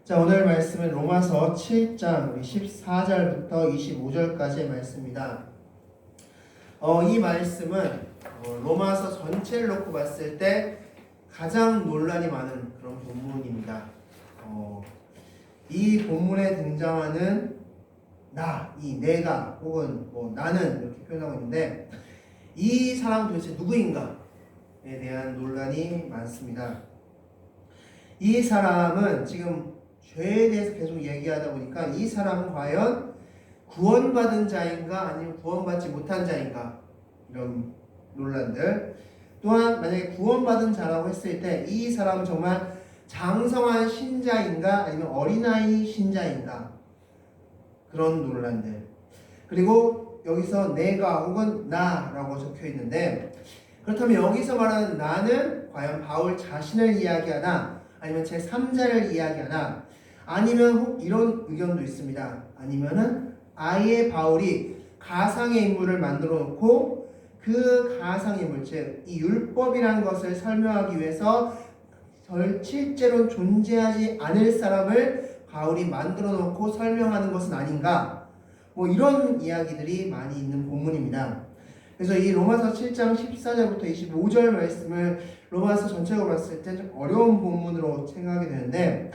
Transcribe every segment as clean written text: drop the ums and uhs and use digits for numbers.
자, 오늘 말씀은 로마서 7장 14절부터 25절까지의 말씀입니다. 이 말씀은 로마서 전체를 놓고 봤을 때 가장 논란이 많은 그런 본문입니다. 이 본문에 등장하는 이 내가 혹은 나는 이렇게 표현하고 있는데 이 사람 도대체 누구인가에 대한 논란이 많습니다. 이 사람은 지금 죄에 대해서 계속 얘기하다 보니까 이 사람은 과연 구원받은 자인가 아니면 구원받지 못한 자인가, 이런 논란들. 또한 만약에 구원받은 자라고 했을 때 이 사람은 정말 장성한 신자인가 아니면 어린아이 신자인가, 그런 논란들. 그리고 여기서 내가 혹은 나라고 적혀 있는데, 그렇다면 여기서 말하는 나는 과연 바울 자신을 이야기하나 아니면 제3자를 이야기하나, 아니면 이런 의견도 있습니다. 아니면은 아예 바울이 가상의 인물을 만들어 놓고 그 가상의 인물, 즉 이 율법이라는 것을 설명하기 위해서 실제로 존재하지 않을 사람을 바울이 만들어 놓고 설명하는 것은 아닌가, 이런 이야기들이 많이 있는 본문입니다. 그래서 이 로마서 7장 14절부터 25절 말씀을 로마서 전체로 봤을 때 좀 어려운 본문으로 생각하게 되는데,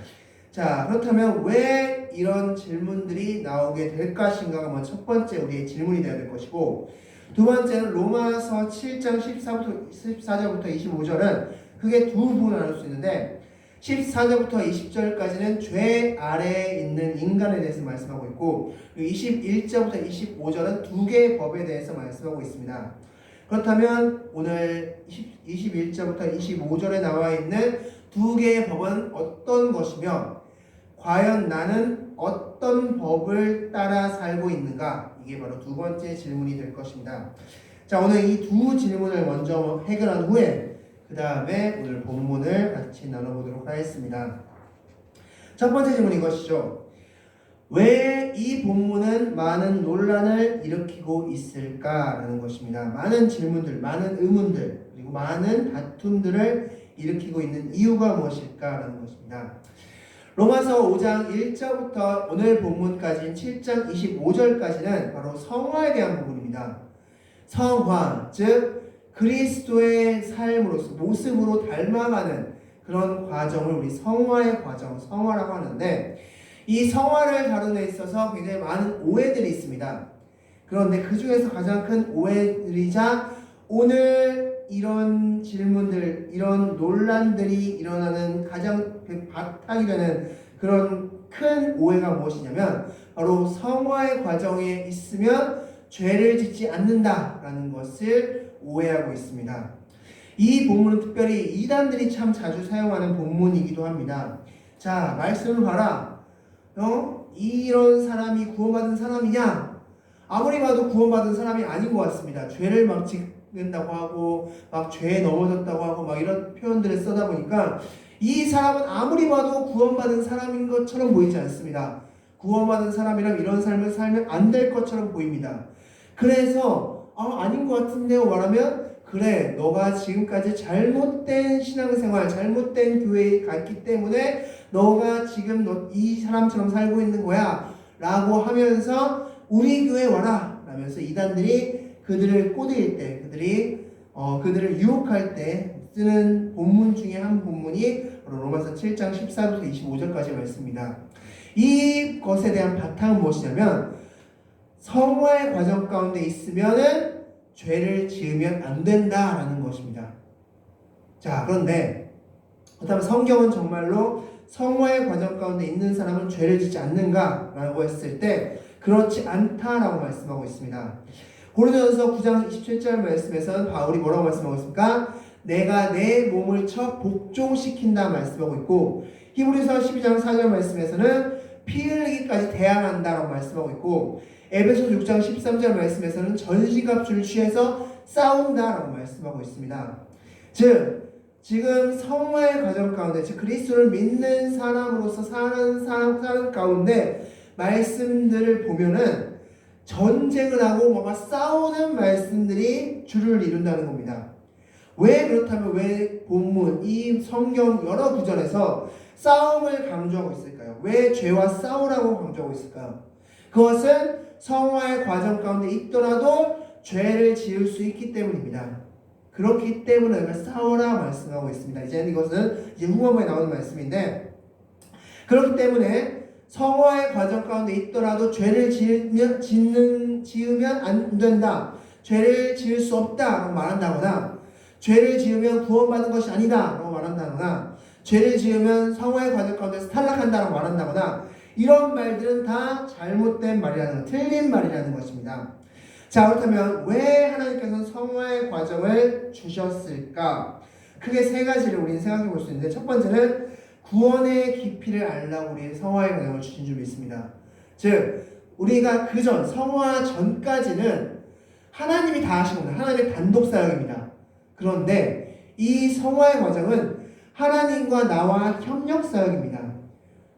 자, 그렇다면 왜 이런 질문들이 나오게 될 것인가가 첫 번째 우리의 질문이 되어야 될 것이고, 두 번째는 로마서 7장 14절부터 25절은 크게 두 부분을 나눌 수 있는데, 14절부터 20절까지는 죄 아래에 있는 인간에 대해서 말씀하고 있고, 21절부터 25절은 두 개의 법에 대해서 말씀하고 있습니다. 그렇다면 오늘 21절부터 25절에 나와 있는 두 개의 법은 어떤 것이며 과연 나는 어떤 법을 따라 살고 있는가, 이게 바로 두 번째 질문이 될 것입니다. 자, 오늘 이 두 질문을 먼저 해결한 후에 그 다음에 오늘 본문을 같이 나눠보도록 하겠습니다. 첫 번째 질문 이것이죠. 왜 이 본문은 많은 논란을 일으키고 있을까라는 것입니다. 많은 질문들, 많은 의문들, 그리고 많은 다툼들을 일으키고 있는 이유가 무엇일까라는 것입니다. 로마서 5장 1절부터 오늘 본문까지인 7장 25절까지는 바로 성화에 대한 부분입니다. 성화, 즉 그리스도의 삶으로서 모습으로 닮아가는 그런 과정을 우리 성화의 과정, 성화라고 하는데, 이 성화를 다루는 데 있어서 굉장히 많은 오해들이 있습니다. 그런데 그 중에서 가장 큰 오해들이자 오늘 이런 질문들, 이런 논란들이 일어나는 가장 바탕이 되는 그런 큰 오해가 무엇이냐면 바로 성화의 과정에 있으면 죄를 짓지 않는다라는 것을 오해하고 있습니다. 이 본문은 특별히 이단들이 참 자주 사용하는 본문이기도 합니다. 자, 말씀을 봐라. 이런 사람이 구원받은 사람이냐? 아무리 봐도 구원받은 사람이 아닌 것 같습니다. 죄를 막 짓는다고 하고 막 죄에 넘어졌다고 하고 막 이런 표현들을 쓰다 보니까 이 사람은 아무리 봐도 구원받은 사람인 것처럼 보이지 않습니다. 구원받은 사람이라면 이런 삶을 살면 안 될 것처럼 보입니다. 그래서 아닌 것 같은데요 말하면, 그래, 너가 지금까지 잘못된 신앙생활, 잘못된 교회에 갔기 때문에 너가 지금 이 사람처럼 살고 있는 거야 라고 하면서 우리 교회 와라 라면서 이단들이 그들을 꼬드길 때, 그들을 유혹할 때 쓰는 본문 중에 한 본문이 바로 로마서 7장 14절부터 25절까지 말씀입니다. 이것에 대한 바탕은 무엇이냐면 성화의 과정 가운데 있으면은 죄를 지으면 안 된다라는 것입니다. 자, 그런데 그렇다면 성경은 정말로 성화의 과정 가운데 있는 사람은 죄를 짓지 않는가라고 했을 때 그렇지 않다라고 말씀하고 있습니다. 고린도전서 9장 27절 말씀에서는 바울이 뭐라고 말씀하고 있습니까? 내가 내 몸을 쳐 복종시킨다 말씀하고 있고, 히브리서 12장 4절 말씀에서는 피 흘리기까지 대항한다라고 말씀하고 있고, 에베소서 6장 13절 말씀에서는 전시갑주를 취해서 싸운다라고 말씀하고 있습니다. 즉 지금 성화의 과정 가운데, 즉 그리스도를 믿는 사람으로서 사는 가운데 말씀들을 보면은 전쟁을 하고 뭔가 싸우는 말씀들이 주를 이룬다는 겁니다. 왜 그렇다면 왜 본문, 이 성경 여러 구절에서 싸움을 강조하고 있을까요? 왜 죄와 싸우라고 강조하고 있을까요? 그것은 성화의 과정 가운데 있더라도 죄를 지을 수 있기 때문입니다. 그렇기 때문에 우리가 싸우라 말씀하고 있습니다. 이제 이것은 이제 후반부에 나오는 말씀인데, 그렇기 때문에 성화의 과정 가운데 있더라도 죄를 지으면 안 된다, 죄를 지을 수 없다라고 말한다거나, 죄를 지으면 구원받은 것이 아니다라고 말한다거나, 죄를 지으면 성화의 과정 가운데서 탈락한다라고 말한다거나, 이런 말들은 다 잘못된 말이라는, 틀린 말이라는 것입니다. 자, 그렇다면 왜 하나님께서는 성화의 과정을 주셨을까? 크게 세 가지를 우리는 생각해 볼 수 있는데, 첫 번째는 구원의 깊이를 알라고 우리 성화의 과정을 주신 줄 믿습니다. 즉, 우리가 그전 성화 전까지는 하나님이 다 하신 겁니다. 하나님의 단독 사역입니다. 그런데 이 성화의 과정은 하나님과 나와 협력 사역입니다.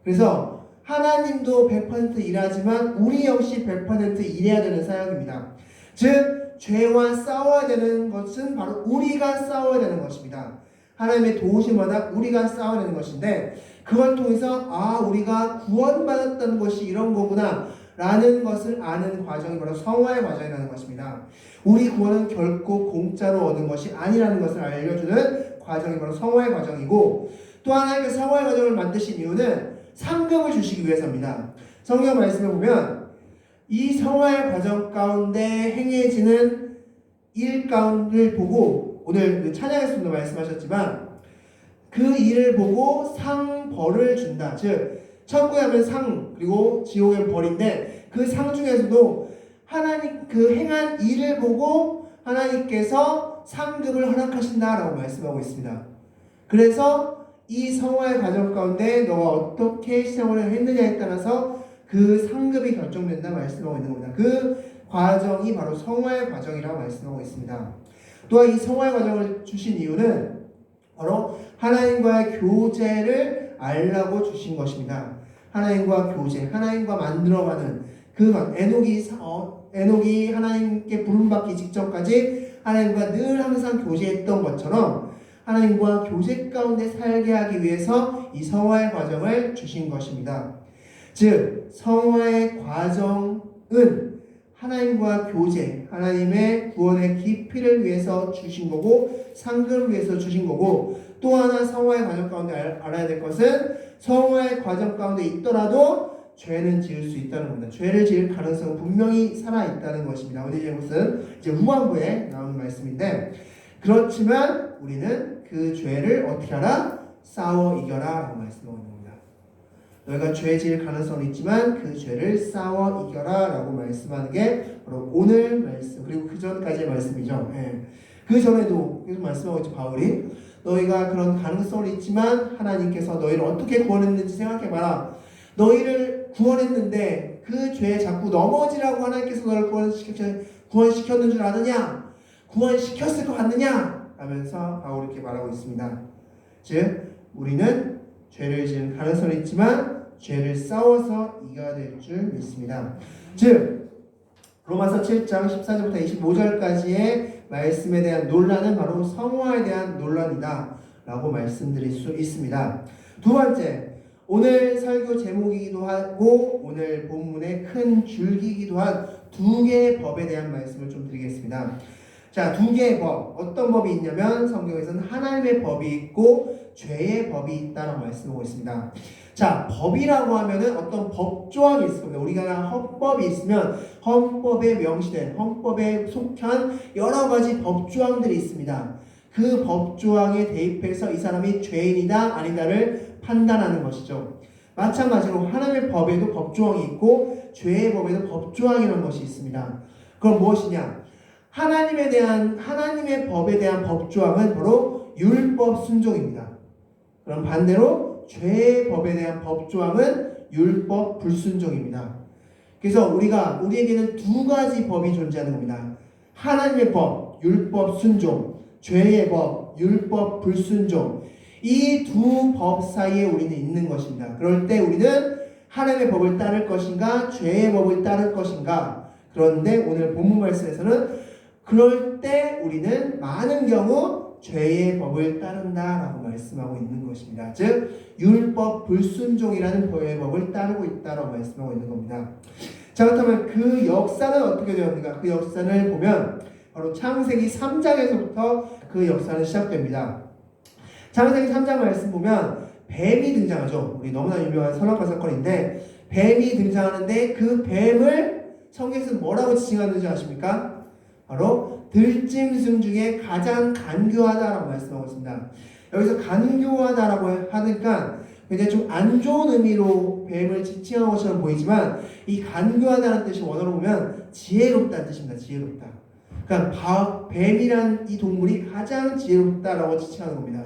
그래서 하나님도 100% 일하지만 우리 역시 100% 일해야 되는 사역입니다. 즉, 죄와 싸워야 되는 것은 바로 우리가 싸워야 되는 것입니다. 하나님의 도우심마다 우리가 싸워야 되는 것인데, 그걸 통해서 우리가 구원받았다는 것이 이런 거구나 라는 것을 아는 과정이 바로 성화의 과정이라는 것입니다. 우리 구원은 결코 공짜로 얻은 것이 아니라는 것을 알려주는 과정이 바로 성화의 과정이고, 또 하나님께서 성화의 과정을 만드신 이유는 상급을 주시기 위해서입니다. 성경 말씀에 보면 이 성화의 과정 가운데 행해지는 일 가운데를 보고, 오늘 찬양에서도 말씀하셨지만 그 일을 보고 벌을 준다. 즉, 천국에 하면 상, 그리고 지옥에 하면 벌인데, 그 상 중에서도 하나님 그 행한 일을 보고 하나님께서 상급을 허락하신다라고 말씀하고 있습니다. 그래서 이 성화의 과정 가운데 너가 어떻게 신앙을 했느냐에 따라서 그 상급이 결정된다 말씀하고 있는 겁니다. 그 과정이 바로 성화의 과정이라고 말씀하고 있습니다. 또한 이 성화의 과정을 주신 이유는 바로 하나님과의 교제를 알라고 주신 것입니다. 하나님과 교제, 하나님과 만들어가는 그것, 에녹이 하나님께 부름받기 직전까지 하나님과 늘 항상 교제했던 것처럼 하나님과 교제 가운데 살게 하기 위해서 이 성화의 과정을 주신 것입니다. 즉, 성화의 과정은 하나님과 교제, 하나님의 구원의 깊이를 위해서 주신 거고, 상급을 위해서 주신 거고, 또 하나 성화의 과정 가운데 알아야 될 것은 성화의 과정 가운데 있더라도 죄는 지을 수 있다는 겁니다. 죄를 지을 가능성은 분명히 살아있다는 것입니다. 어디 이것은 이제 후반부에 나오는 말씀인데, 그렇지만 우리는 그 죄를 어떻게 하라? 싸워 이겨라 라고 말씀하고 있는 겁니다. 너희가 죄 지을 가능성은 있지만 그 죄를 싸워 이겨라 라고 말씀하는 게 바로 오늘 말씀, 그리고 그 전까지의 말씀이죠. 그 전에도 계속 말씀하고 있죠. 바울이 너희가 그런 가능성은 있지만 하나님께서 너희를 어떻게 구원했는지 생각해봐라. 너희를 구원했는데 그 죄에 자꾸 넘어지라고 하나님께서 너를 구원시켰는 줄 아느냐? 구원시켰을 것 같느냐? 하면서 바울이 이렇게 말하고 있습니다. 즉, 우리는 죄를 지은 가능성은 있지만 죄를 싸워서 이겨야 될 줄 믿습니다. 즉, 로마서 7장 14절부터 25절까지의 말씀에 대한 논란은 바로 성화에 대한 논란이다 라고 말씀드릴 수 있습니다. 두 번째, 오늘 설교 제목이기도 하고 오늘 본문의 큰 줄기이기도 한 두 개의 법에 대한 말씀을 좀 드리겠습니다. 자, 두 개의 법, 어떤 법이 있냐면 성경에서는 하나님의 법이 있고 죄의 법이 있다라고 말씀하고 있습니다. 자, 법이라고 하면은 어떤 법조항이 있을 겁니다. 우리가 헌법이 있으면 헌법에 명시된, 헌법에 속한 여러 가지 법조항들이 있습니다. 그 법조항에 대입해서 이 사람이 죄인이다 아니다를 판단하는 것이죠. 마찬가지로 하나님의 법에도 법조항이 있고 죄의 법에도 법조항이라는 것이 있습니다. 그럼 무엇이냐? 하나님의 법에 대한 법조항은 바로 율법 순종입니다. 그럼 반대로 죄의 법에 대한 법조항은 율법 불순종입니다. 그래서 우리에게는 두 가지 법이 존재하는 겁니다. 하나님의 법, 율법 순종, 죄의 법, 율법 불순종. 이 두 법 사이에 우리는 있는 것입니다. 그럴 때 우리는 하나님의 법을 따를 것인가, 죄의 법을 따를 것인가. 그런데 오늘 본문 말씀에서는 그럴 때 우리는 많은 경우 죄의 법을 따른다라고 말씀하고 있는 것입니다. 즉 율법 불순종이라는 죄의 법을 따르고 있다라고 말씀하고 있는 겁니다. 자, 그렇다면 그 역사는 어떻게 되었는가? 그 역사를 보면 바로 창세기 3장에서부터 그 역사는 시작됩니다. 창세기 3장 말씀 보면 뱀이 등장하죠. 우리 너무나 유명한 선악과 사건인데 뱀이 등장하는데 그 뱀을 성경에서는 뭐라고 지칭하는지 아십니까? 바로 들짐승 중에 가장 간교하다라고 말씀하고 있습니다. 여기서 간교하다라고 하니까 굉장히 좀 안 좋은 의미로 뱀을 지칭한 것처럼 보이지만 이 간교하다는 뜻이 원어로 보면 지혜롭다는 뜻입니다. 지혜롭다. 그러니까 뱀이란 이 동물이 가장 지혜롭다라고 지칭하는 겁니다.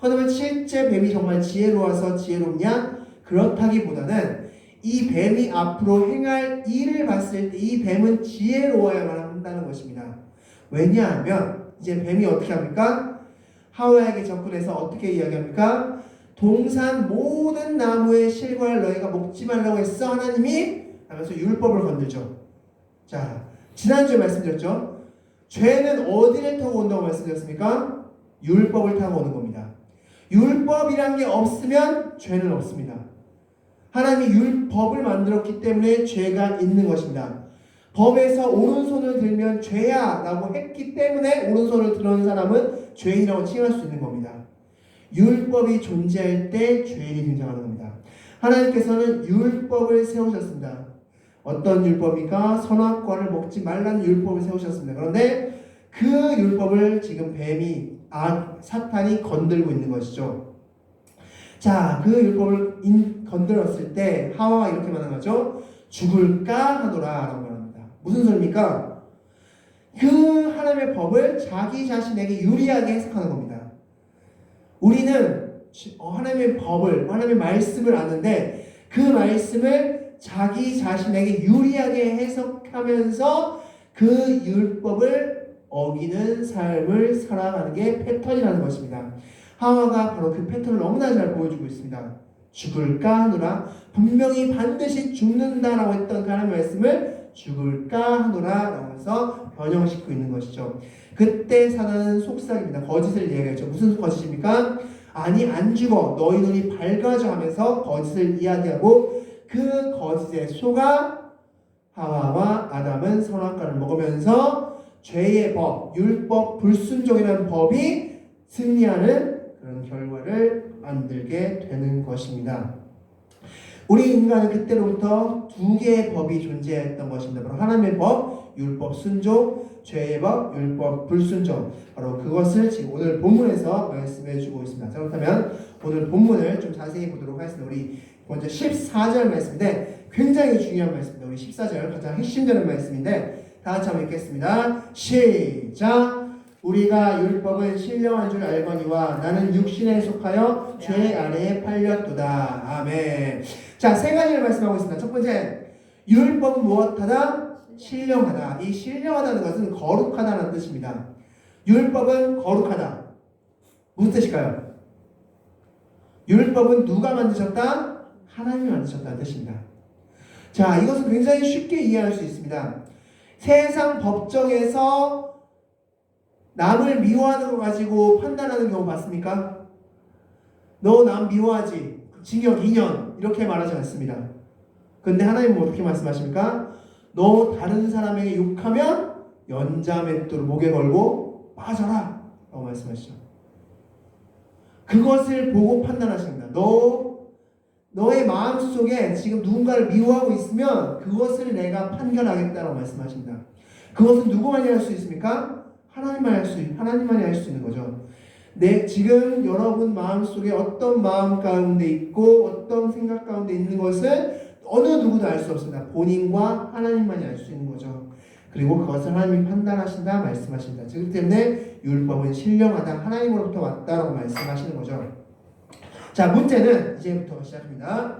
그러면 실제 뱀이 정말 지혜로워서 지혜롭냐? 그렇다기보다는 이 뱀이 앞으로 행할 일을 봤을 때 이 뱀은 지혜로워야만 한다는 것입니다. 왜냐하면 이제 뱀이 어떻게 합니까? 하와에게 접근해서 어떻게 이야기합니까? 동산 모든 나무의 실과를 너희가 먹지 말라고 했어 하나님이 하면서 율법을 건들죠. 자, 지난주에 말씀드렸죠. 죄는 어디를 타고 온다고 말씀드렸습니까? 율법을 타고 오는 겁니다. 율법이란 게 없으면 죄는 없습니다. 하나님이 율법을 만들었기 때문에 죄가 있는 것입니다. 법에서 오른손을 들면 죄야 라고 했기 때문에 오른손을 드는 사람은 죄인이라고 칭할 수 있는 겁니다. 율법이 존재할 때 죄인이 등장하는 겁니다. 하나님께서는 율법을 세우셨습니다. 어떤 율법입니까? 선악과를 먹지 말라는 율법을 세우셨습니다. 그런데 그 율법을 지금 뱀이 사탄이 건들고 있는 것이죠. 자, 그 율법을 건드렸을 때 하와가 이렇게 말하죠. 죽을까 하노라 라고 말합니다. 무슨 소리입니까? 그 하나님의 법을 자기 자신에게 유리하게 해석하는 겁니다. 우리는 하나님의 법을, 하나님의 말씀을 아는데 그 말씀을 자기 자신에게 유리하게 해석하면서 그 율법을 어기는 삶을 살아가는 게 패턴이라는 것입니다. 하와가 바로 그 패턴을 너무나 잘 보여주고 있습니다. 죽을까 하노라, 분명히 반드시 죽는다라고 했던 그 하나님의 말씀을 죽을까 하노라 라고 해서 변형시키고 있는 것이죠. 그때 사단은 속삭입니다. 거짓을 이야기하죠. 무슨 거짓입니까? 아니 안 죽어, 너희 눈이 밝아져 하면서 거짓을 이야기하고 그 거짓에 속아 하와와 아담은 선악과를 먹으면서 죄의 법, 율법, 불순종이라는 법이 승리하는 그런 결과를 만들게 되는 것입니다. 우리 인간은 그때로부터 두 개의 법이 존재했던 것입니다. 바로 하나님의 법, 율법 순종, 죄의 법, 율법 불순종. 바로 그것을 지금 오늘 본문에서 말씀해 주고 있습니다. 자, 그렇다면 오늘 본문을 좀 자세히 보도록 하겠습니다. 우리 먼저 14절 말씀인데 굉장히 중요한 말씀입니다. 우리 14절 가장 핵심되는 말씀인데 다 같이 한번 읽겠습니다. 시작! 우리가 율법은 신령한 줄 알거니와 나는 육신에 속하여 죄 아래에 팔렸도다. 아멘. 자, 세 가지를 말씀하고 있습니다. 첫 번째, 율법은 무엇하다? 신령하다. 이 신령하다는 것은 거룩하다는 뜻입니다. 율법은 거룩하다. 무슨 뜻일까요? 율법은 누가 만드셨다? 하나님이 만드셨다는 뜻입니다. 자, 이것은 굉장히 쉽게 이해할 수 있습니다. 세상 법정에서 남을 미워하는 거 가지고 판단하는 경우 봤습니까? 너 남 미워하지? 징역 2년 이렇게 말하지 않습니다. 근데 하나님은 어떻게 말씀하십니까? 너 다른 사람에게 욕하면 연자맷돌 목에 걸고 빠져라 라고 말씀하시죠. 그것을 보고 판단하십니다. 너의 마음속에 지금 누군가를 미워하고 있으면 그것을 내가 판결하겠다라고 말씀하십니다. 그것은 누구만이 할 수 있습니까? 하나님만이 할 수 있는 거죠. 지금 여러분 마음속에 어떤 마음 가운데 있고 어떤 생각 가운데 있는 것을 어느 누구도 알 수 없습니다. 본인과 하나님만이 알 수 있는 거죠. 그리고 그것을 하나님이 판단하신다 말씀하신다. 그렇기 때문에 율법은 신령하다, 하나님으로부터 왔다라고 말씀하시는 거죠. 자, 문제는 이제부터 시작합니다.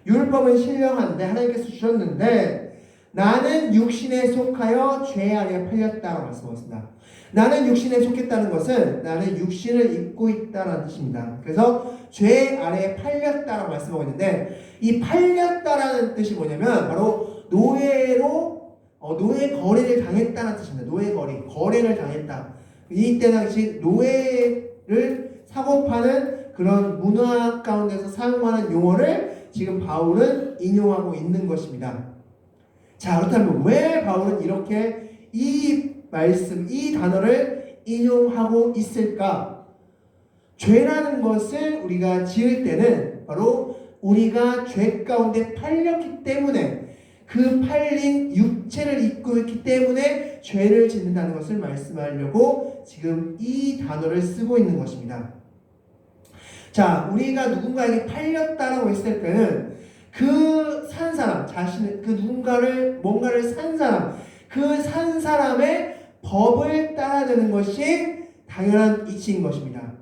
율법은 신령한데 하나님께서 주셨는데 나는 육신에 속하여 죄 아래에 팔렸다고 말씀하셨습니다. 나는 육신에 속했다는 것은 나는 육신을 입고 있다는 뜻입니다. 그래서 죄 아래에 팔렸다라고 말씀하고 있는데 이 팔렸다라는 뜻이 뭐냐면 바로 노예 거래를 당했다는 뜻입니다. 노예 거래를 당했다. 이때 당시 노예를 사고 파는 그런 문화 가운데서 사용하는 용어를 지금 바울은 인용하고 있는 것입니다. 자, 그렇다면 왜 바울은 이렇게 이 말씀, 이 단어를 인용하고 있을까? 죄라는 것을 우리가 지을 때는 바로 우리가 죄 가운데 팔렸기 때문에, 그 팔린 육체를 입고 있기 때문에 죄를 짓는다는 것을 말씀하려고 지금 이 단어를 쓰고 있는 것입니다. 자, 우리가 누군가에게 팔렸다라고 했을 때는 그 산 사람, 그 누군가를, 뭔가를 산 사람, 그 산 사람의 법을 따라야 되는 것이 당연한 이치인 것입니다.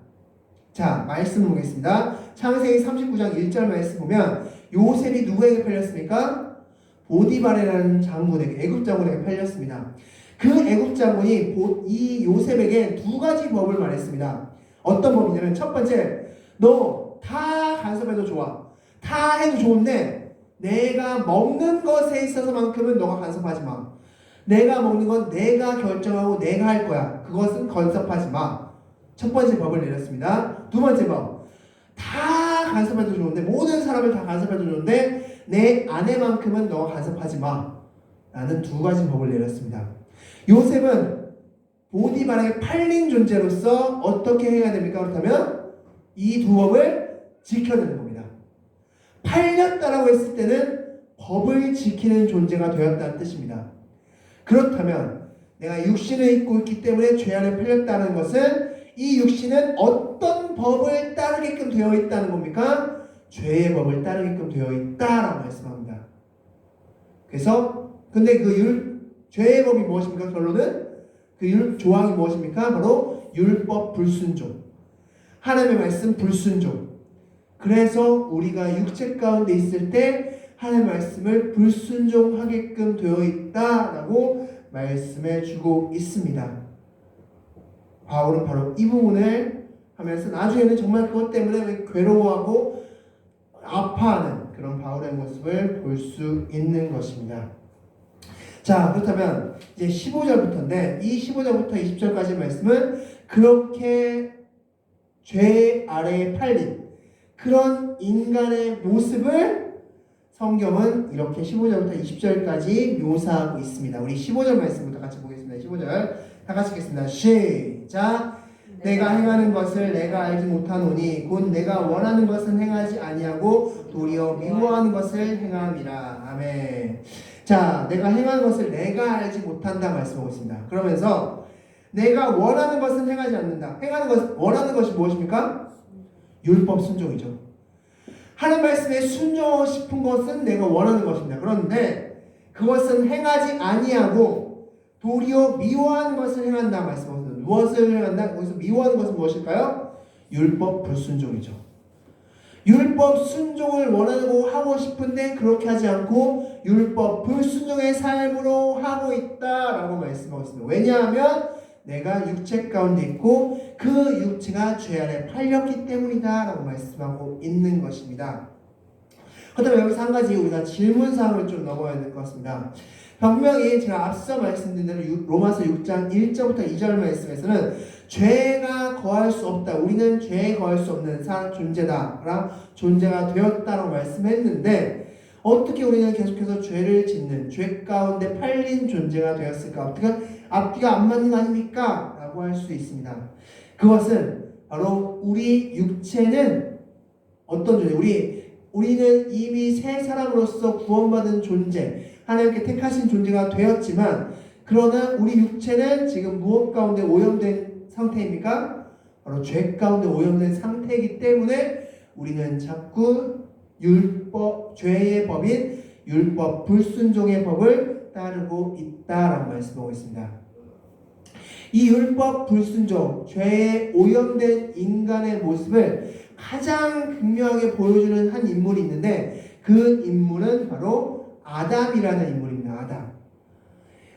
자, 말씀 보겠습니다. 창세기 39장 1절 말씀 보면 요셉이 누구에게 팔렸습니까? 보디발이라는 장군에게, 애굽 장군에게 팔렸습니다. 그 애굽 장군이 이 요셉에게 두 가지 법을 말했습니다. 어떤 법이냐면, 첫 번째, 너 다 간섭해도 좋아. 다 해도 좋은데 내가 먹는 것에 있어서만큼은 너가 간섭하지 마. 내가 먹는 건 내가 결정하고 내가 할 거야. 그것은 간섭하지 마. 첫 번째 법을 내렸습니다. 두 번째 법, 다 간섭해도 좋은데, 모든 사람을 다 간섭해도 좋은데 내 아내만큼은 너가 간섭하지 마. 라는 두 가지 법을 내렸습니다. 요셉은 보디발에게 팔린 존재로서 어떻게 해야 됩니까? 그렇다면 이 두 법을 지켜야 되는 겁니다. 팔렸다라고 했을 때는 법을 지키는 존재가 되었다는 뜻입니다. 그렇다면 내가 육신을 입고 있기 때문에 죄 안에 팔렸다는 것은 이 육신은 어떤 법을 따르게끔 되어 있다는 겁니까? 죄의 법을 따르게끔 되어 있다라고 말씀합니다. 그래서 근데 죄의 법이 무엇입니까? 결론은 그 조항이 무엇입니까? 바로 율법 불순종, 하나님의 말씀 불순종. 그래서 우리가 육체 가운데 있을 때 하나님의 말씀을 불순종하게끔 되어 있다라고 말씀해 주고 있습니다. 바울은 바로 이 부분을 하면서 나중에는 정말 그것 때문에 괴로워하고 아파하는 그런 바울의 모습을 볼 수 있는 것입니다. 자, 그렇다면 이제 15절부터인데, 이 15절부터 20절까지 말씀은 그렇게 죄 아래에 팔린 그런 인간의 모습을 성경은 이렇게 15절부터 20절까지 묘사하고 있습니다. 우리 15절 말씀부터 같이 보겠습니다. 15절 다 같이 읽겠습니다. 시작. 내가 행하는 것을 내가 알지 못하노니 곧 내가 원하는 것은 행하지 아니하고 도리어 미워하는 것을 행함이라. 아멘. 자, 내가 행하는 것을 내가 알지 못한다 말씀하고 있습니다. 그러면서 내가 원하는 것은 행하지 않는다. 원하는 것이 무엇입니까? 율법 순종이죠. 하나님 말씀에 순종하고 싶은 것은 내가 원하는 것입니다. 그런데 그것은 행하지 아니하고 도리어 미워하는 것을 행한다 말씀하셨습니다. 무엇을 행한다? 거기서 미워하는 것은 무엇일까요? 율법 불순종이죠. 율법 순종을 원하고 하고 싶은데 그렇게 하지 않고 율법 불순종의 삶으로 하고 있다라고 말씀하고 있습니다. 왜냐하면 내가 육체 가운데 있고 그 육체가 죄 안에 팔렸기 때문이다 라고 말씀하고 있는 것입니다. 그렇다면 여기서 한 가지 우리가 질문사항을 좀 넘어야 될 것 같습니다. 분명히 제가 앞서 말씀드린 대로 로마서 6장 1절부터 2절 말씀에서는 죄가 거할 수 없다, 우리는 죄에 거할 수 없는 존재가 되었다라고 말씀했는데, 어떻게 우리는 계속해서 죄를 짓는, 죄 가운데 팔린 존재가 되었을까? 어떻게 앞뒤가 안 맞는 거 아닙니까? 라고 할 수 있습니다. 그것은 바로 우리 육체는 어떤 존재? 우리는 이미 새 사람으로서 구원받은 존재, 하나님께 택하신 존재가 되었지만, 그러나 우리 육체는 지금 무엇 가운데 오염된 상태입니까? 바로 죄 가운데 오염된 상태이기 때문에 우리는 자꾸 죄의 법인 율법 불순종의 법을 따르고 있다라고 말씀하고 있습니다. 이 율법 불순종, 죄에 오염된 인간의 모습을 가장 극명하게 보여주는 한 인물이 있는데, 그 인물은 바로 아담이라는 인물입니다.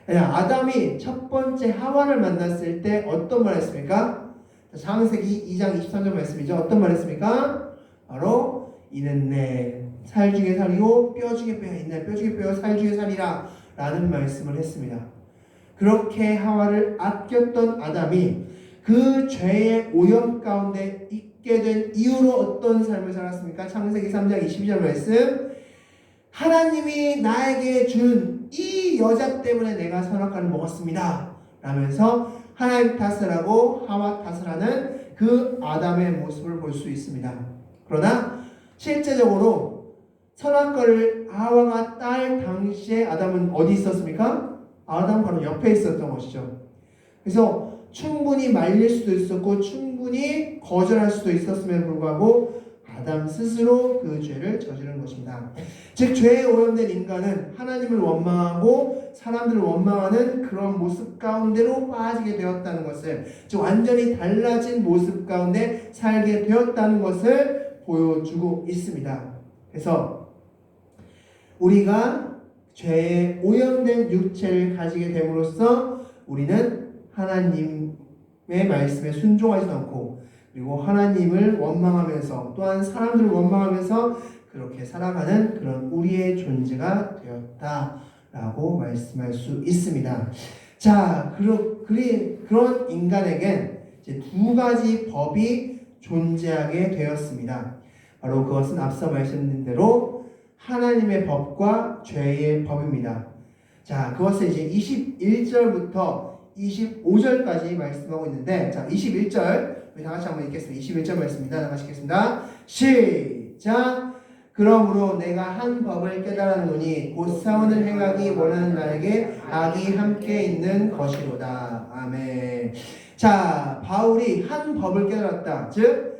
아담이 첫 번째 하와를 만났을 때 어떤 말 했습니까? 창세기 2장 23절 말씀이죠. 어떤 말 했습니까? 바로 이는 내 살 중에 살이요 뼈 중에 뼈야, 있네 뼈 중에 뼈요 살 중에 살이라 라는 말씀을 했습니다. 그렇게 하와를 아꼈던 아담이 그 죄의 오염 가운데 있게 된 이유로 어떤 삶을 살았습니까? 창세기 3장 22절 말씀. 하나님이 나에게 준 이 여자 때문에 내가 선악과를 먹었습니다 라면서 하나님 탓을 하고 하와 탓을 하는 그 아담의 모습을 볼 수 있습니다. 그러나 실제적으로 선악과를 하와가 딸 당시에 아담은 어디 있었습니까? 아담 바로 옆에 있었던 것이죠. 그래서 충분히 말릴 수도 있었고 충분히 거절할 수도 있었음에도 불구하고 아담 스스로 그 죄를 저지른 것입니다. 즉 죄에 오염된 인간은 하나님을 원망하고 사람들을 원망하는 그런 모습 가운데로 빠지게 되었다는 것을, 즉 완전히 달라진 모습 가운데 살게 되었다는 것을 보여주고 있습니다. 그래서 우리가 죄에 오염된 육체를 가지게 됨으로써 우리는 하나님의 말씀에 순종하지 않고 그리고 하나님을 원망하면서 또한 사람들을 원망하면서 그렇게 살아가는 그런 우리의 존재가 되었다라고 말씀할 수 있습니다. 자, 그런 인간에겐 이제 두 가지 법이 존재하게 되었습니다. 바로 그것은 앞서 말씀드린 대로 하나님의 법과 죄의 법입니다. 자, 그것을 이제 21절부터 25절까지 말씀하고 있는데, 자, 21절 우리 다 같이 한번 읽겠습니다. 21절 말씀입니다. 다 같이 읽겠습니다. 시작. 그러므로 내가 한 법을 깨달았노니 곧 사원을 행하기 원하는 나에게 악이 함께 있는 것이로다. 아멘. 자, 바울이 한 법을 깨달았다. 즉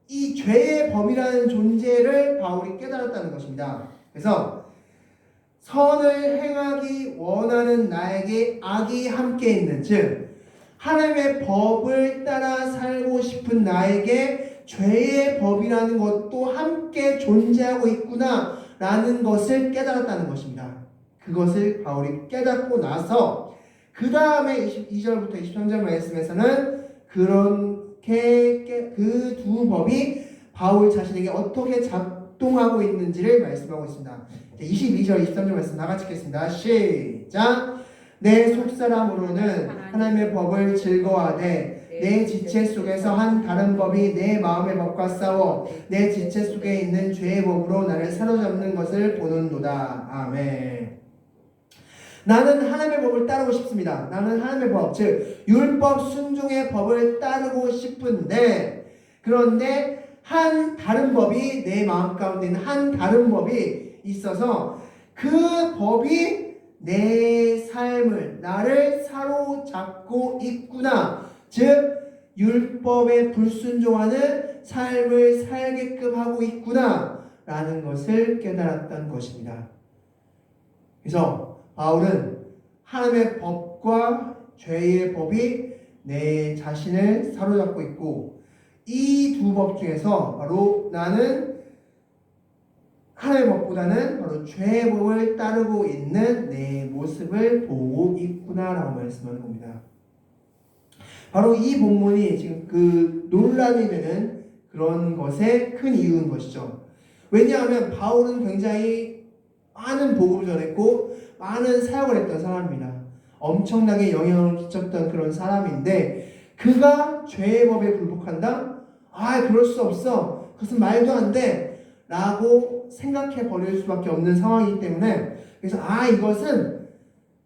이 죄의 법이라는 존재를 바울이 깨달았다는 것입니다. 그래서 선을 행하기 원하는 나에게 악이 함께 있는, 즉 하나님의 법을 따라 살고 싶은 나에게 죄의 법이라는 것도 함께 존재하고 있구나 라는 것을 깨달았다는 것입니다. 그것을 바울이 깨닫고 나서 그 다음에 22절부터 23절 말씀에서는 그렇게 그 두 법이 바울 자신에게 어떻게 작동하고 있는지를 말씀하고 있습니다. 22절 23절 말씀 다 같이 읽겠습니다. 시작. 내 속사람으로는 하나님의 법을 즐거워하되 내 지체 속에서 한 다른 법이 내 마음의 법과 싸워 내 지체 속에 있는 죄의 법으로 나를 사로잡는 것을 보는도다. 아멘. 나는 하나님의 법을 따르고 싶습니다. 나는 하나님의 법, 즉 율법 순종의 법을 따르고 싶은데, 그런데 한 다른 법이 내 마음 가운데 있는 한 다른 법이 있어서 그 법이 내 삶을, 나를 사로잡고 있구나. 즉 율법에 불순종하는 삶을 살게끔 하고 있구나 라는 것을 깨달았던 것입니다. 그래서 바울은 하나님의 법과 죄의 법이 내 자신을 사로잡고 있고, 이 두 법 중에서 바로 나는 하나님의 법보다는 바로 죄의 법을 따르고 있는 내 모습을 보고 있구나라고 말씀하는 겁니다. 바로 이 본문이 지금 그 논란이 되는 그런 것의 큰 이유인 것이죠. 왜냐하면 바울은 굉장히 많은 복음을 전했고 많은 사역을 했던 사람입니다. 엄청나게 영향을 끼쳤던 그런 사람인데, 그가 죄의 법에 굴복한다? 아, 그럴 수 없어. 그것은 말도 안 돼. 라고 생각해 버릴 수밖에 없는 상황이기 때문에, 그래서 이것은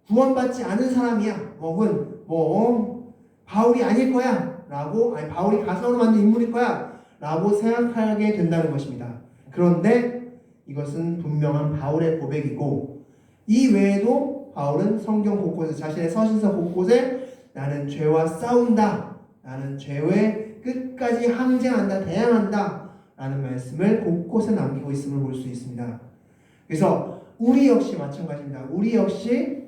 구원받지 않은 사람이야. 혹은 바울이 아닐 거야. 라고, 바울이 가상으로 만든 인물일 거야. 라고 생각하게 된다는 것입니다. 그런데 이것은 분명한 바울의 고백이고, 이 외에도 바울은 성경 곳곳에, 자신의 서신서 곳곳에 나는 죄와 싸운다, 나는 죄에 끝까지 항쟁한다, 대항한다 라는 말씀을 곳곳에 남기고 있음을 볼 수 있습니다. 그래서 우리 역시 마찬가지입니다. 우리 역시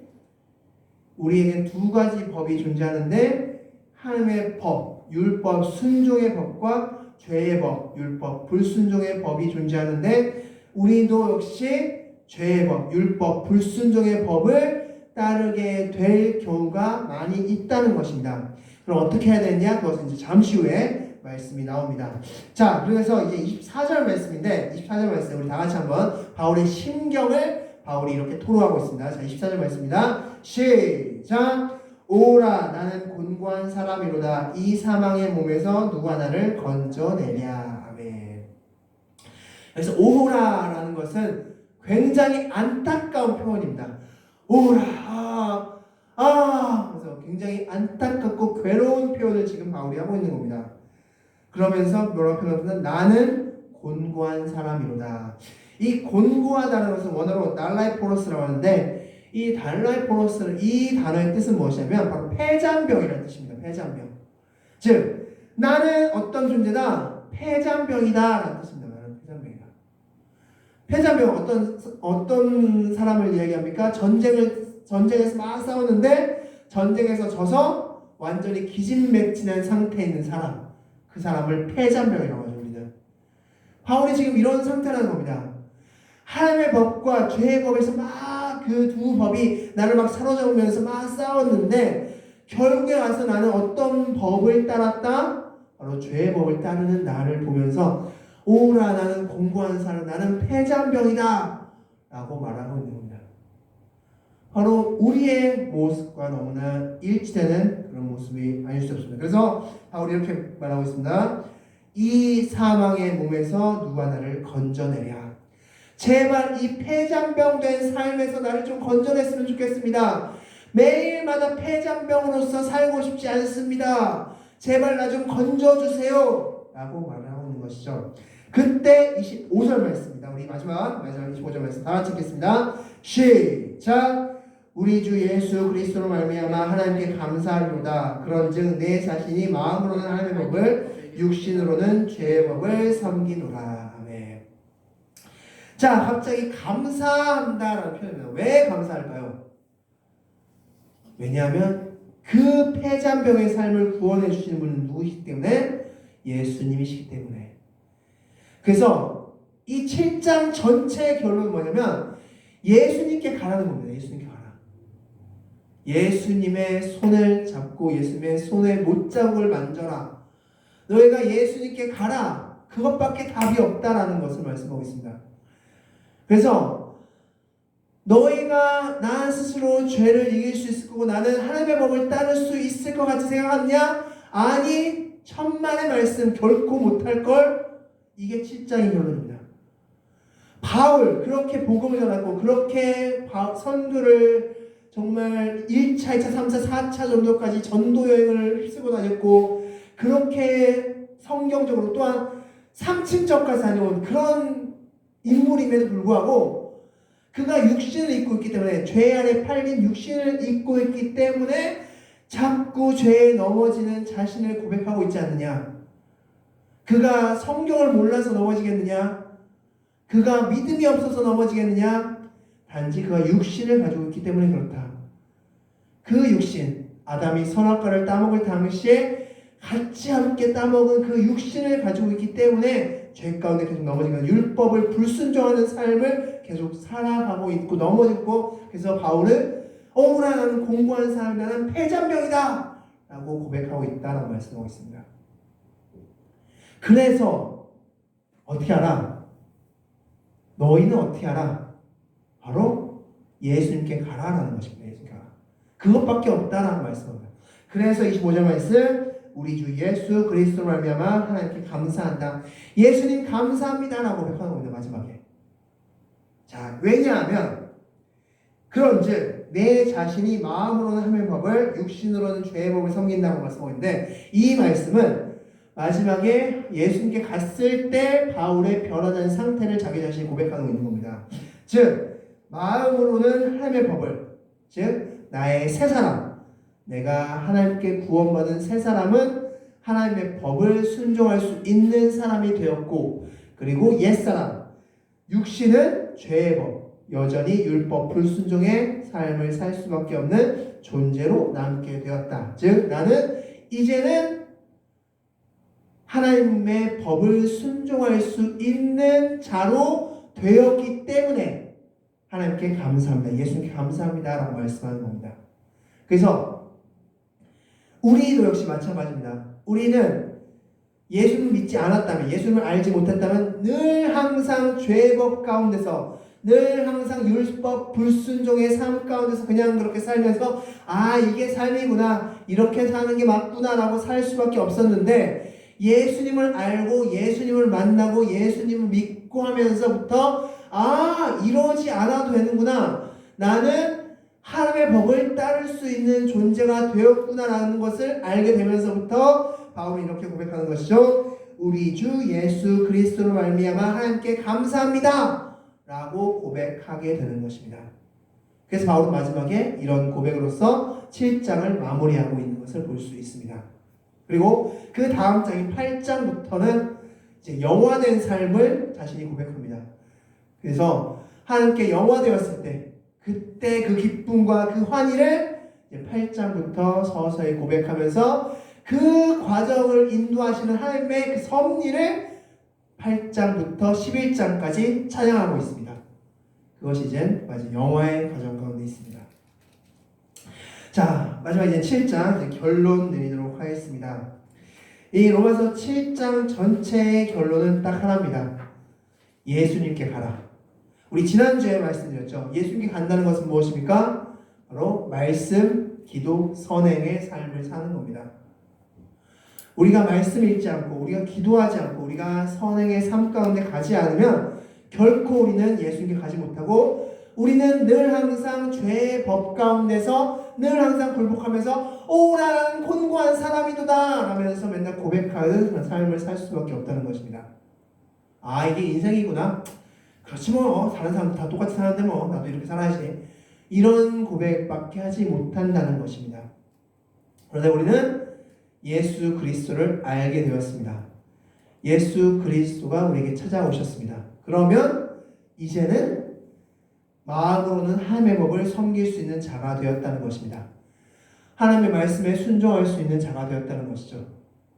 우리에겐 두 가지 법이 존재하는데, 하나님의 법, 율법 순종의 법과 죄의 법, 율법 불순종의 법이 존재하는데, 우리도 역시 죄의 법, 율법, 불순종의 법을 따르게 될 경우가 많이 있다는 것입니다. 그럼 어떻게 해야 되느냐? 그것은 이제 잠시 후에 말씀이 나옵니다. 자, 그래서 이제 24절 말씀인데, 24절 말씀 우리 다 같이 한번 바울의 심경을 바울이 이렇게 토로하고 있습니다. 자, 24절 말씀입니다. 시작. 오라 나는 곤고한 사람이로다. 이 사망의 몸에서 누가 나를 건져내랴. 아멘. 그래서 오라라는 것은 굉장히 안타까운 표현입니다. 오라 그래서 굉장히 안타깝고 괴로운 표현을 지금 바울이 하고 있는 겁니다. 그러면서 뭐라고 표현하냐면 나는 곤고한 사람이로다. 이 곤고하다는 것은 원어로 달라이포로스라고 하는데 이 달라이포로스는 이 단어의 뜻은 무엇이냐면 바로 폐잔병이라는 뜻입니다. 폐잔병. 즉 나는 어떤 존재다? 폐잔병이다 라는 뜻입니다. 나는 폐잔병이다. 폐잔병 어떤 사람을 이야기합니까? 전쟁에서 막 싸우는데 전쟁에서 져서 완전히 기진맥진한 상태에 있는 사람, 그 사람을 폐잔병이라고 하죠. 우리는 바울이 지금 이런 상태라는 겁니다. 하나님의 법과 죄의 법에서 막 그 두 법이 나를 막 사로잡으면서 막 싸웠는데 결국에 와서 나는 어떤 법을 따랐다? 바로 죄의 법을 따르는 나를 보면서 오라 나는 공고한 사람, 나는 폐잔병이다 라고 말하고 있는 겁니다. 바로 우리의 모습과 너무나 일치되는 그런 모습이 아닐 수 없습니다. 그래서 바울이 이렇게 말하고 있습니다. 이 사망의 몸에서 누가 나를 건져내랴. 제발 이 폐잔병된 삶에서 나를 좀 건져냈으면 좋겠습니다. 매일마다 폐잔병으로서 살고 싶지 않습니다. 제발 나 좀 건져주세요 라고 말하고 있는 것이죠. 그때 25절 말씀입니다. 우리 마지막 25절 말씀 다 같이 읽겠습니다. 시작. 우리 주 예수 그리스도로 말미암아 하나님께 감사하리로다. 그런즉 내 자신이 마음으로는 하나님의 법을 육신으로는 죄의 법을 섬기노라. 아멘. 자, 갑자기 감사한다라는 표현입니다. 왜 감사할까요? 왜냐하면 그 폐잔병의 삶을 구원해 주시는 분은 누구시기 때문에? 예수님이시기 때문에. 그래서 이 7장 전체의 결론은 뭐냐면 예수님께 가라는 겁니다. 예수님께 가라. 예수님의 손을 잡고 예수님의 손의 못자국을 만져라. 너희가 예수님께 가라. 그것밖에 답이 없다라는 것을 말씀하고 있습니다. 그래서 너희가 나 스스로 죄를 이길 수 있을 거고 나는 하나님의 법을 따를 수 있을 것 같이 생각하느냐? 아니, 천만의 말씀 결코 못할 걸. 이게 7장의 결론입니다. 바울 그렇게 복음을 전하고 그렇게 선교를 정말 1차, 2차, 3차, 4차 정도까지 전도 여행을 휩쓰고 다녔고 그렇게 성경적으로 또한 3친척까지 다녀온 그런 인물임에도 불구하고 그가 육신을 입고 있기 때문에 죄 안에 팔린 육신을 입고 있기 때문에 자꾸 죄에 넘어지는 자신을 고백하고 있지 않느냐. 그가 성경을 몰라서 넘어지겠느냐? 그가 믿음이 없어서 넘어지겠느냐? 단지 그가 육신을 가지고 있기 때문에 그렇다. 그 육신, 아담이 선악과를 따먹을 당시에 같이 함께 따먹은 그 육신을 가지고 있기 때문에 죄 가운데 계속 넘어지는 율법을 불순종하는 삶을 계속 살아가고 있고 넘어지고 그래서 바울은 나는 공고한 사람, 나는 폐잔병이다 라고 고백하고 있다라고 말씀하고 있습니다. 그래서 어떻게 알아? 너희는 어떻게 알아? 바로 예수님께 가라라는 것입니다. 예수님께 가라. 그것밖에 없다라는 말씀입니다. 그래서 25절 말씀 우리 주 예수 그리스도로 말미암아 하나님께 감사한다. 예수님 감사합니다라고 고백하는 겁니다. 마지막에. 자, 왜냐하면 그런즉 내 자신이 마음으로는 하나님의 법을 육신으로는 죄의 법을 섬긴다고 말씀하고 있는데 이 말씀은 마지막에 예수님께 갔을 때 바울의 변화된 상태를 자기 자신이 고백하고 있는 겁니다. 즉 마음으로는 하나님의 법을, 즉 나의 새 사람, 내가 하나님께 구원받은 새 사람은 하나님의 법을 순종할 수 있는 사람이 되었고 그리고 옛사람, 육신은 죄의 법, 여전히 율법 불순종의 삶을 살 수밖에 없는 존재로 남게 되었다. 즉 나는 이제는 하나님의 법을 순종할 수 있는 자로 되었기 때문에 하나님께 감사합니다. 예수님께 감사합니다 라고 말씀하는 겁니다. 그래서 우리도 역시 마찬가지입니다. 우리는 예수님을 믿지 않았다면, 예수님을 알지 못했다면 늘 항상 죄의 법 가운데서 늘 항상 율법 불순종의 삶 가운데서 그냥 그렇게 살면서 이게 삶이구나, 이렇게 사는 게 맞구나 라고 살 수밖에 없었는데, 예수님을 알고 예수님을 만나고 예수님을 믿고 하면서부터 이러지 않아도 되는구나, 나는 하나님의 법을 따를 수 있는 존재가 되었구나 라는 것을 알게 되면서부터 바울이 이렇게 고백하는 것이죠. 우리 주 예수 그리스도로 말미암아 하나님께 감사합니다 라고 고백하게 되는 것입니다. 그래서 바울은 마지막에 이런 고백으로서 7장을 마무리하고 있는 것을 볼 수 있습니다. 그리고 그 다음 장인 8장부터는 이제 영화된 삶을 자신이 고백합니다. 그래서 하나님께 영화되었을 때 그때 그 기쁨과 그 환희를 8장부터 서서히 고백하면서 그 과정을 인도하시는 하나님의 그 섭리를 8장부터 11장까지 찬양하고 있습니다. 그것이 이제 마지막 영화의 과정 가운데 있습니다. 자, 마지막 이제 7장 이제 결론 내리도록 하겠습니다. 이 로마서 7장 전체의 결론은 딱 하나입니다. 예수님께 가라. 우리 지난주에 말씀드렸죠. 예수님께 간다는 것은 무엇입니까? 바로 말씀, 기도, 선행의 삶을 사는 겁니다. 우리가 말씀 읽지 않고 우리가 기도하지 않고 우리가 선행의 삶 가운데 가지 않으면 결코 우리는 예수님께 가지 못하고, 우리는 늘 항상 죄의 법 가운데서 늘 항상 굴복하면서 나는 곤고한 사람이도다 라면서 맨날 고백하는 삶을 살 수밖에 없다는 것입니다. 이게 인생이구나, 그렇지 뭐 다른 사람 다 똑같이 사는데 뭐 나도 이렇게 살아야지, 이런 고백밖에 하지 못한다는 것입니다. 그런데 우리는 예수 그리스도를 알게 되었습니다. 예수 그리스도가 우리에게 찾아오셨습니다. 그러면 이제는 마음으로는 하나님의 법을 섬길 수 있는 자가 되었다는 것입니다. 하나님의 말씀에 순종할 수 있는 자가 되었다는 것이죠.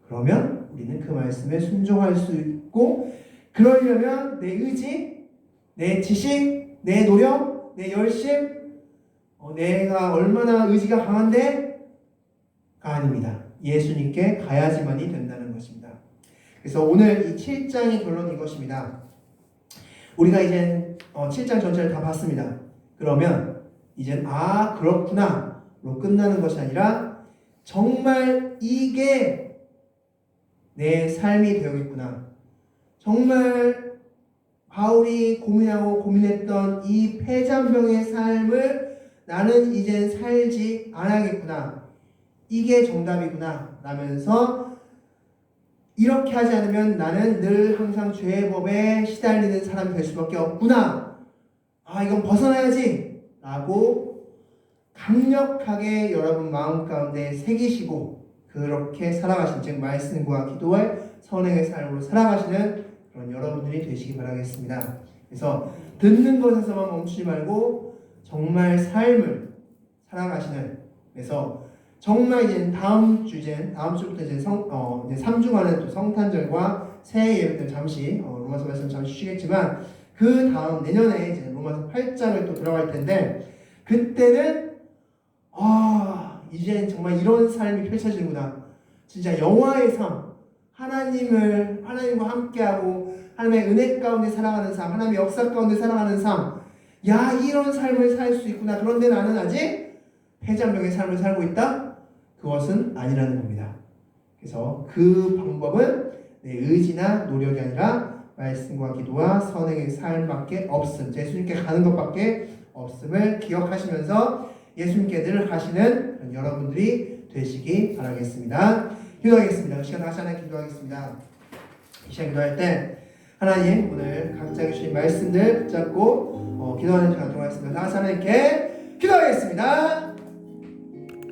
그러면 우리는 그 말씀에 순종할 수 있고, 그러려면 내 의지, 내 지식, 내 노력, 내 열심, 내가 얼마나 의지가 강한데가 아닙니다. 예수님께 가야지만이 된다는 것입니다. 그래서 오늘 이 7장의 결론은 이것입니다. 우리가 이제 7장 전체를 다 봤습니다. 그러면 이젠 그렇구나 로 끝나는 것이 아니라 정말 이게 내 삶이 되어있구나, 정말 바울이 고민하고 고민했던 이 패잔병의 삶을 나는 이젠 살지 않아야겠구나, 이게 정답이구나 라면서, 이렇게 하지 않으면 나는 늘 항상 죄의 법에 시달리는 사람이 될 수밖에 없구나, 이건 벗어나야지 라고 강력하게 여러분 마음 가운데 새기시고 그렇게 살아가신, 즉 말씀과 기도의 선행의 삶으로 살아가시는 그런 여러분들이 되시기 바라겠습니다. 그래서 듣는 것에서만 멈추지 말고 정말 삶을 살아가시는, 그래서 정말 이제 다음 주부터 이제 3주간은 또 성탄절과 새해 예배 때 잠시 로마서 말씀 잠시 쉬겠지만, 그 다음 내년에 이제 로마서 8장을 또 들어갈 텐데, 그때는 이제 정말 이런 삶이 펼쳐지는구나, 진짜 영화의 삶, 하나님과 함께하고 하나님의 은혜 가운데 살아가는 삶, 하나님의 역사 가운데 살아가는 삶, 이런 삶을 살 수 있구나. 그런데 나는 아직 패잔병의 삶을 살고 있다? 그것은 아니라는 겁니다. 그래서 그 방법은 내 의지나 노력이 아니라 말씀과 기도와 선행의 삶밖에 없음, 예수님께 가는 것밖에 없음을 기억하시면서 예수님께 늘 가시는 여러분들이 되시기 바라겠습니다. 기도하겠습니다. 이 시간 다시 하나 기도하겠습니다. 이 시간 기도할 때 하나님, 오늘 각자 주신 말씀들 붙잡고 기도하는 시간 갖도록 하겠습니다. 다시 하나님께 기도하겠습니다.